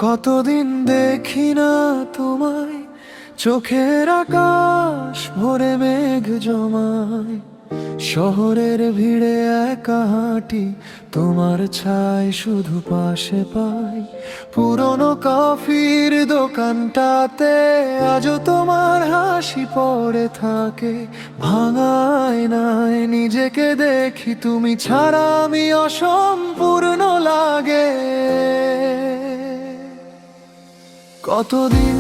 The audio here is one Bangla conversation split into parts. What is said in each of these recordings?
কতদিন দেখি না তোমায়, চোখের আকাশ ভরে মেঘ জমায়। শহরের ভিড়ে একা হাঁটি, তোমার ছাই শুধু পাশে পাই। পুরনো কফির দোকানটাতে আজও তোমার হাসি পড়ে থাকে। ভাঙায় নাই নিজেকে দেখি, তুমি ছাড়া আমি অসম্পূর্ণ লাগে। কতদিন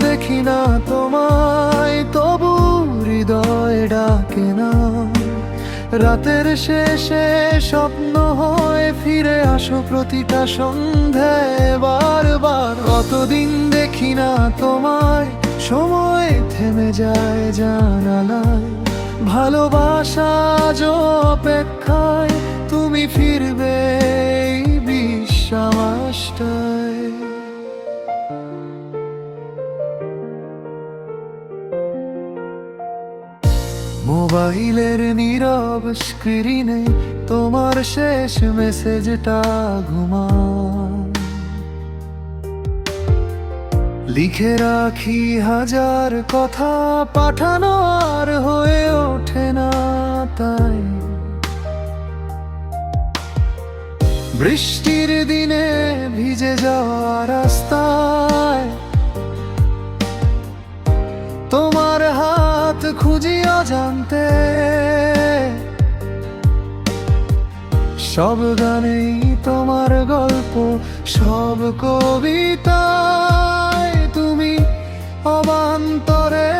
দেখি না তোমায়, তবু হৃদয় ডাকে না। রাতের শেষে স্বপ্ন হয়ে ফিরে আসো প্রতিটা সন্ধ্যায় বারবার। কতদিন দেখি না তোমায়, সময় থেমে যায় জানালায়। ভালোবাসা আজ অপেক্ষায়, তুমি ফিরবে এই বিশ্বাসটায়। মোবাইলের নীরব স্ক্রিনে তোমার শেষ মেসেজটা ঘুমায়। লিখে রাখি হাজার কথা, পাঠানো আর হয়ে ওঠে না তাই। বৃষ্টির দিনে ভিজে যাওয়া রাস্তায় তোমার হাত খুঁজি অজান্তে। সব গানেই তোমার গল্প, সব কবিতায় তুমি অবান্তরে।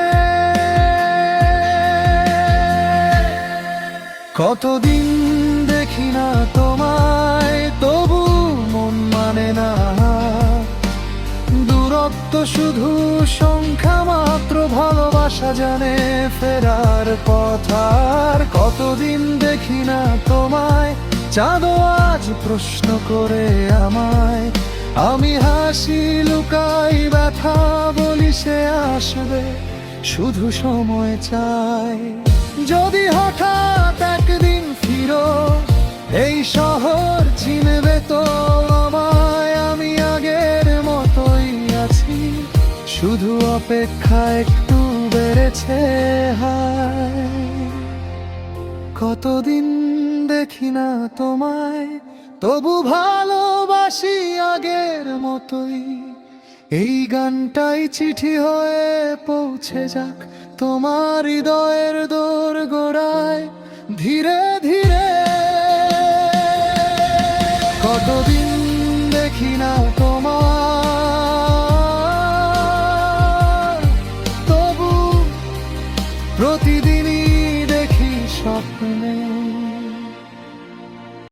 কতদিন দেখি না তোমায়, তবু মন মানে না। দূরত্ব শুধু সংখ্যা মাত্র, ভালোবাসা জানে ফেরার কথা। আর কতদিন দেখি না তোমায়, চাঁদও আজ প্রশ্ন করে আমায়। আমি হাসি লুকাই, ব্যথা বলি সে আসবে, শুধু সময় চাই। যদি হঠাৎ একদিন ফিরো এই শহর, চিনবে তো আমায়। আমি আগের মতোই আছি, শুধু অপেক্ষা একটু বেড়েছে হায়। কতদিন দেখি না তোমায়, তবু ভালোবাসি আগের মতোই। এই গানটাই চিঠি হয়ে পৌঁছে যাক তোমার হৃদয়ের দোর গোড়ায় ধীরে ধীরে। কতদিন দেখি না তোমার, তবু প্রতিদিনই দেখি স্বপ্নে।